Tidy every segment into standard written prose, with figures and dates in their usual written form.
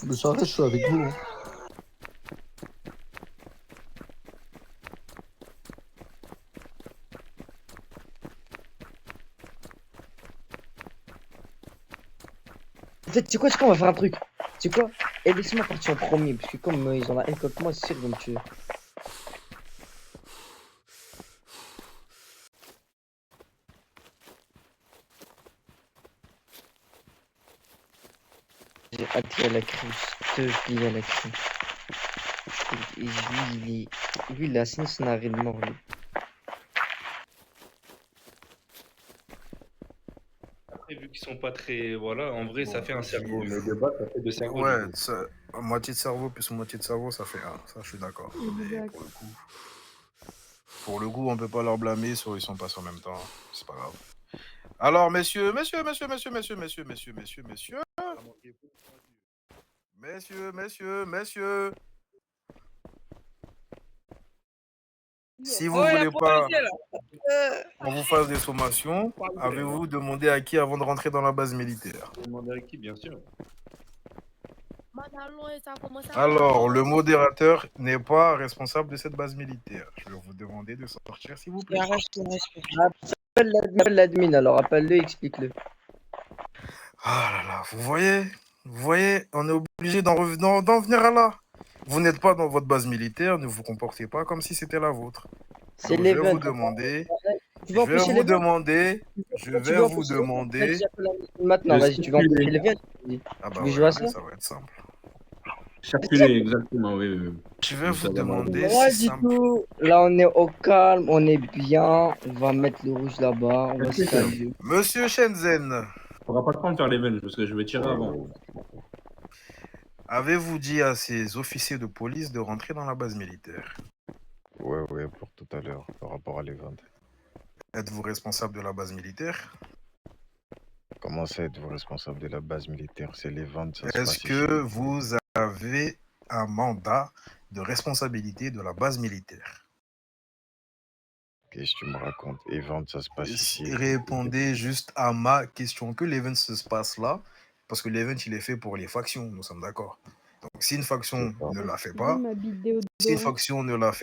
Mais ça reste, je suis avec vous, hein. En fait, tu sais quoi, on va faire un truc. Tu sais quoi? Et laisse-moi partir en premier, parce que comme ils ont la haine contre moi, c'est sûr qu'ils vont me tuer. J'ai hâte qu'il y ait la cruche. Je te dis à la cruche. Et lui, il a signé son arrêt de mort, lui. Après, vu qu'ils sont pas très. Voilà, en vrai, ça Bon, fait un cerveau. Mais de base, ça fait deux cerveaux, du ouais, coup. moitié de cerveau plus moitié de cerveau, ça fait un. Ça, je suis d'accord. Mais Exact. pour le coup, on peut pas leur blâmer sur ils sont passés en même temps. C'est pas grave. Alors, messieurs, si vous Oh, la voulez pas policière, là. qu'on vous fasse des sommations, avez-vous demandé à qui avant de rentrer dans la base militaire? Demander à qui, bien sûr. Alors, le modérateur n'est pas responsable de cette base militaire. Je vais vous demander de sortir, s'il vous plaît. Appelle l'admin, alors appelle-le, explique-le. Ah là là, vous voyez, on est obligé d'en venir à là. Vous n'êtes pas dans votre base militaire, ne vous comportez pas comme si c'était la vôtre. C'est Donc, je vais l'event. vous demander, Tu veux empêcher l'event? Maintenant, vas-y, tu veux empêcher l'event? Ah Tu bah veux jouer à ça? ouais, ça va être simple. Circuler, exactement, oui, oui. Je vais vous Ça va, demander, Pas c'est du simple. tout. Là, on est au calme, on est bien. On va mettre le rouge là-bas, on va se calmer. Monsieur Shenzhen, On aura pas le temps de faire les veines, parce que je vais tirer avant. avez-vous dit à ces officiers de police de rentrer dans la base militaire? Ouais, pour tout à l'heure, par rapport à l'event. Êtes-vous responsable de la base militaire? Comment ça, êtes-vous responsable de la base militaire? C'est l'event, ça se passe Est-ce ici. que vous avez un mandat de responsabilité de la base militaire? Qu'est-ce que tu me racontes? Event, ça se passe ici. Répondez juste à ma question. Que l'event se passe là, parce que l'event il est fait pour les factions, nous sommes d'accord. Donc si une faction ne la fait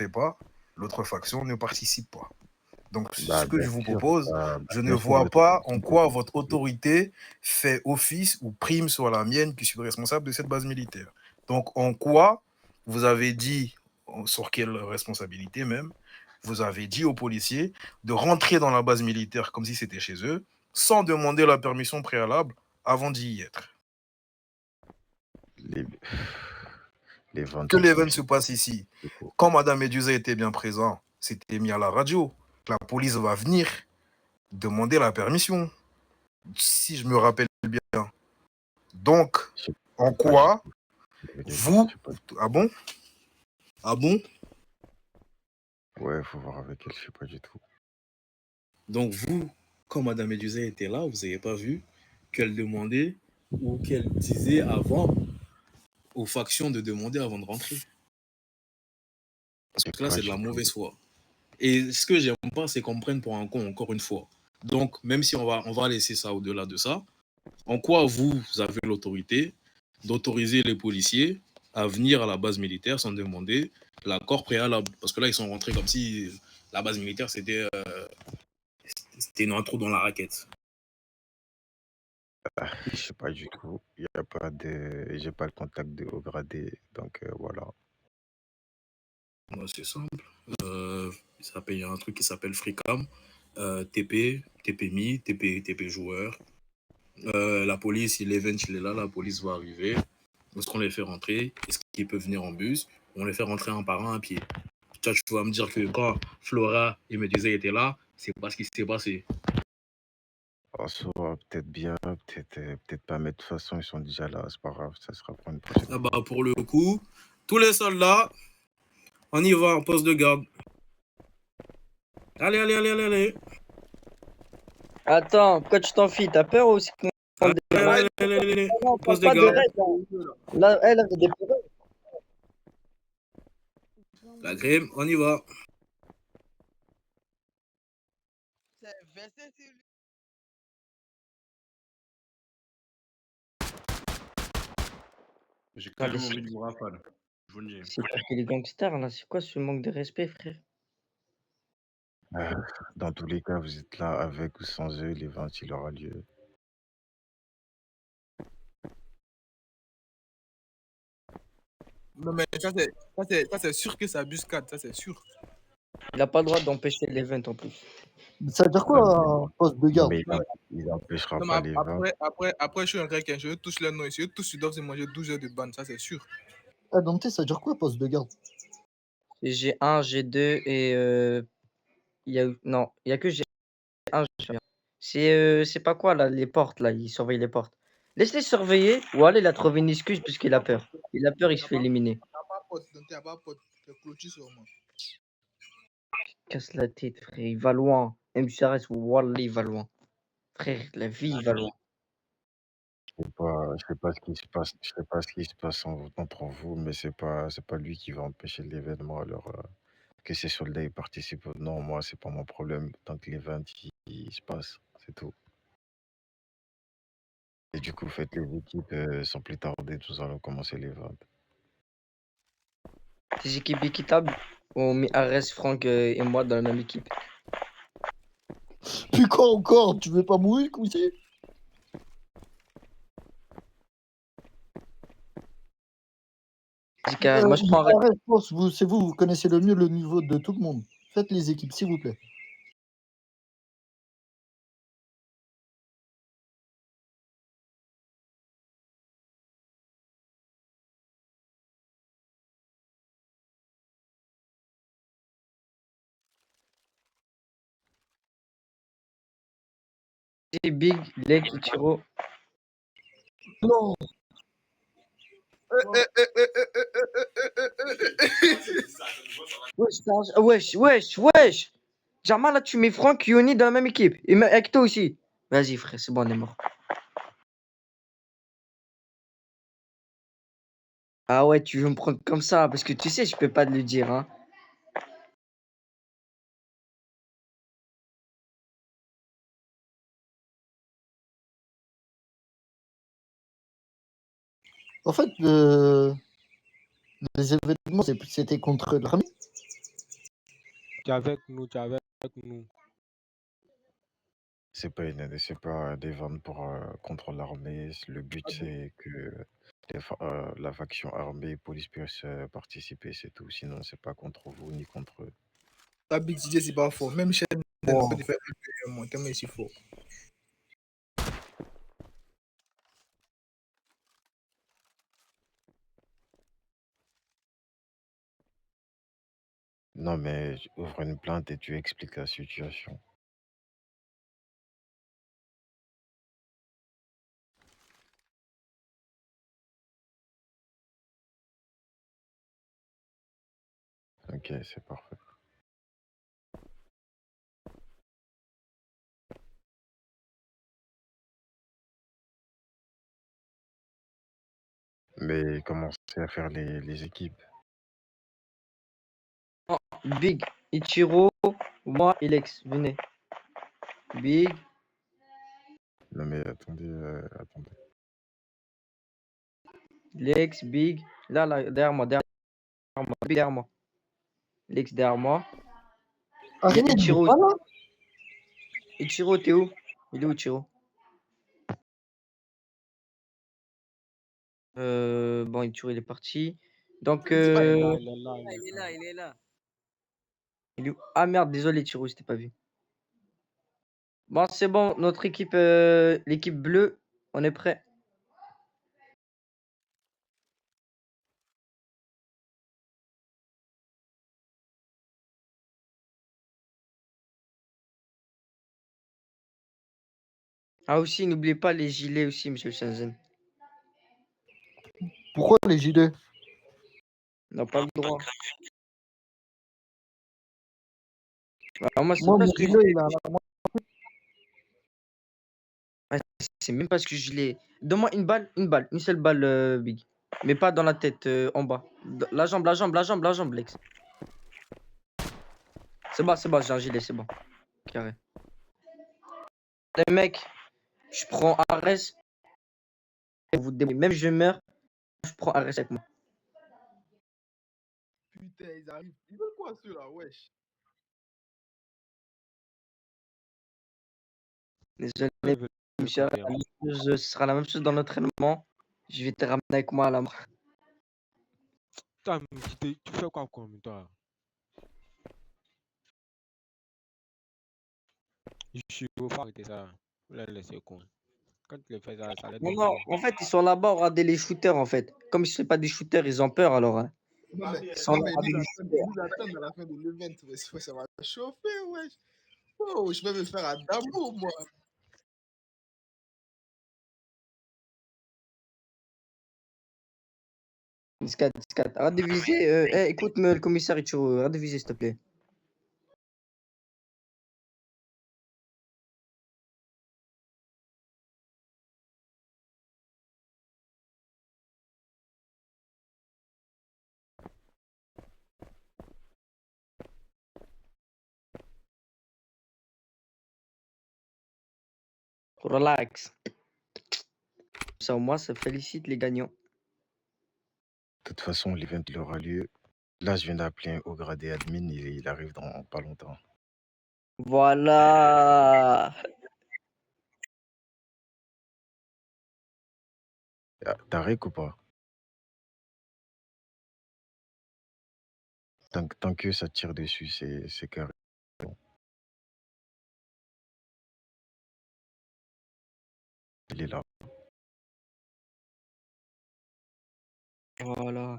pas, l'autre faction ne participe pas. Donc ce que je vous propose, je ne vois pas en quoi votre autorité fait office ou prime sur la mienne qui suis responsable de cette base militaire. Donc en quoi vous avez dit, sur quelle responsabilité même, vous avez dit aux policiers de rentrer dans la base militaire comme si c'était chez eux, sans demander la permission préalable avant d'y être. Que l'event se passe ici. Quand Madame Medusa était bien présent, c'était mis à la radio. La police va venir demander la permission, si je me rappelle bien. Donc, en quoi vous... Ah bon? Ah bon? Ouais, faut voir avec elle, je sais pas du tout. Donc vous, quand Madame Medusa était là, vous n'avez pas vu qu'elle demandait ou qu'elle disait avant aux factions de demander avant de rentrer. Parce que là, c'est de la mauvaise foi. Et ce que j'aime pas, c'est qu'on me prenne pour un con, encore une fois. Donc, même si on va laisser ça au-delà de ça, en quoi vous avez l'autorité d'autoriser les policiers à venir à la base militaire sans demander l'accord préalable? Parce que là, ils sont rentrés comme si la base militaire, c'était un trou dans la raquette. Je sais pas du tout. Il y a pas de... J'ai pas le contact de haut gradé, donc voilà. C'est simple. Il y a un truc qui s'appelle Freecam, TP, TPMI, TP joueur. La police, l'event, il est là, la police va arriver. Est-ce qu'on les fait rentrer? Est-ce qu'ils peuvent venir en bus? On les fait rentrer un par un à pied. Tu vas me dire que quand Flora et Medusa étaient là, c'est pas ce qui s'est passé. En soi, peut-être bien, peut-être pas, mais de toute façon, ils sont déjà là, c'est pas grave, ça sera pour une prochaine fois. Ah bah, pour le coup, tous les soldats, on y va en poste de garde. Allez. Attends, pourquoi tu t'enfuis? T'as peur aussi qu'on Allez. Poste de pas de garde. règles, là. Là, elle a des problèmes. La crème, on y va. J'ai Non, carrément envie de vous rafale. Je vous le dis. c'est pire que les gangsters, là. C'est quoi ce manque de respect, frère? Dans tous les cas, vous êtes là avec ou sans eux, l'event il aura lieu. Non, mais ça, c'est sûr que c'est embuscade, ça, c'est sûr. Il n'a pas le droit d'empêcher l'event en plus. Ça veut dire quoi, un poste de Non, garde? mais il n'empêchera Non, pas mais l'event. après, je suis un requin, je touche les noms ici, tous ils doivent se manger 12 heures de ban, ça, c'est sûr. Ah, Dante, ça veut dire quoi, poste de garde? G1, G2 et il y a non, il y a que G1, G1. C'est pas quoi là, les portes là, il surveille les portes. Laisse-les surveiller ou allez, il a trouvé une excuse puisqu'il a peur. Il a peur, il se fait éliminer. T'as pas pote, donc t'as pas pote, t'es clôture sur moi. Casse la tête, frère, il va loin. MCRS, Wallah, il va loin. Frère, la vie, il va loin. Je sais pas ce qui se passe, je sais pas ce qui se passe entre vous, mais c'est pas lui qui va empêcher l'événement. Alors, que ces soldats y participent ou non, moi, c'est pas mon problème. Tant que l'événement il se passe, c'est tout. Et du coup, faites les équipes sans plus tarder, nous allons commencer l'événement. Tes équipes équitables, on met Ares, Franck et moi dans la même équipe. Puis quoi encore? Tu veux pas mourir, cousin? Moi, je prends Ares. Arrête, boss, c'est vous, vous connaissez le mieux le niveau de tout le monde. Faites les équipes, s'il vous plaît. Big, Lek, Ichiro. Non, Wesh. Jamal, là, tu mets Franck, Yoni dans la même équipe. Et avec toi aussi. Vas-y, frère, c'est bon, on est mort. Ah ouais, tu veux me prendre comme ça, parce que tu sais, je peux pas te le dire, hein. en fait, les événements, c'était contre l'armée. Tu es avec nous, tu es avec nous. C'est pas des ventes pour contre l'armée. Le but, c'est que la faction armée et police puisse participer, c'est tout. Sinon, c'est pas contre vous ni contre eux. Ta Big DJ, c'est pas fort. Même chaîne, Wow. peut te faire moi, tellement il est si fort. Non, mais ouvre une plainte et tu expliques la situation. Ok, c'est parfait. Mais commencez à faire les équipes. Big, Ichiro, moi et Lex, venez. Big, Non, mais attendez. Lex, Big. Là, derrière moi. Big, derrière moi. Lex, derrière moi. Il y a Araignée, il est Ichiro. pas là. Ichiro, t'es où? Il est où, Ichiro? Bon, Ichiro, il est parti. Donc, Il est là, il est là. Il est où? Ah merde, désolé, Ichiro, je t'ai pas vu. Bon, c'est bon, notre équipe, l'équipe bleue, on est prêt. Ah aussi, n'oubliez pas les gilets aussi, monsieur Shenzhen. Pourquoi les gilets? On n'a pas le droit. Alors moi, c'est Moi, pas mon ce que gilet, il a c'est même pas ce que je l'ai. Donne-moi une seule balle, Big. Mais pas dans la tête, en bas. La jambe, Lex. C'est bon, j'ai un gilet, c'est bon. Carré. Les mecs, je prends Ares. Vous débrouillez. Même je meurs, je prends un reste avec moi. Putain, ils arrivent. Ils veulent quoi ceux-là, wesh? Désolé, Ils veulent monsieur, combien? ce sera la même chose dans l'entraînement. Je vais te ramener avec moi à la mort. Toi, tu fais quoi comme toi? Je suis au phare de ça. Vous les laissez con. Quand tu les fais ça, ça les Non, donne non, chaud. en fait, ils sont là-bas, regardez les shooters, en fait. Comme ce ne sont pas des shooters, ils ont peur, alors. Hein. Non, mais, Ils sont non, là, mais regardez les shooters. ils nous attendent à la fin de l'event. Ouais, ça va chauffer, wesh. Oh, je vais me faire un damo, moi. Scat, arrête de viser. Écoute-moi, le commissaire Ichiro, arrête de viser, s'il te plaît. Relax. Ça, au moins, ça félicite les gagnants. De toute façon, l'event il aura lieu. Là, je viens d'appeler un haut gradé admin, il arrive dans pas longtemps. Voilà. Ah, t'as rec ou pas? Tant que ça tire dessus, c'est carré. Il est là. Voilà.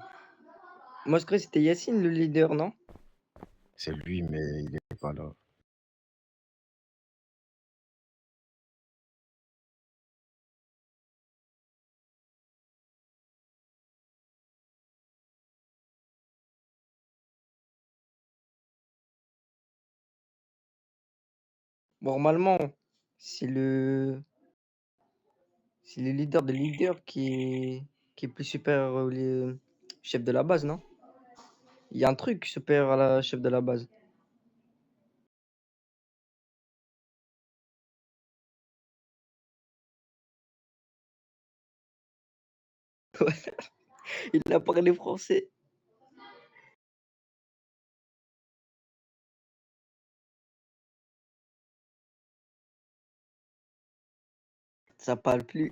Moi, je crois que c'était Yacine, le leader, non? C'est lui, mais il n'est pas là. Bon, normalement, c'est le... c'est le leader de leader qui est plus supérieur au chef de la base, non? Il y a un truc supérieur à la chef de la base. Il a parlé français. Ça parle plus.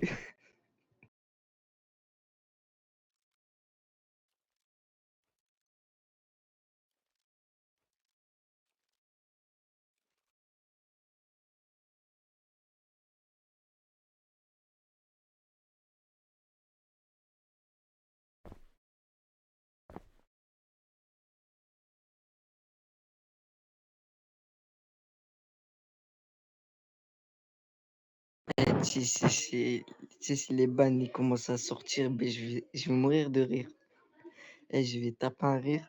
Si les bannes ils commencent à sortir, ben je vais mourir de rire. Et je vais taper un rire.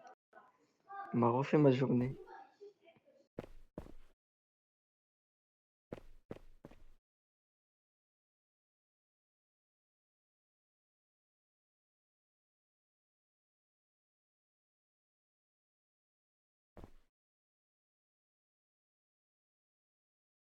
Il m'a refait ma journée.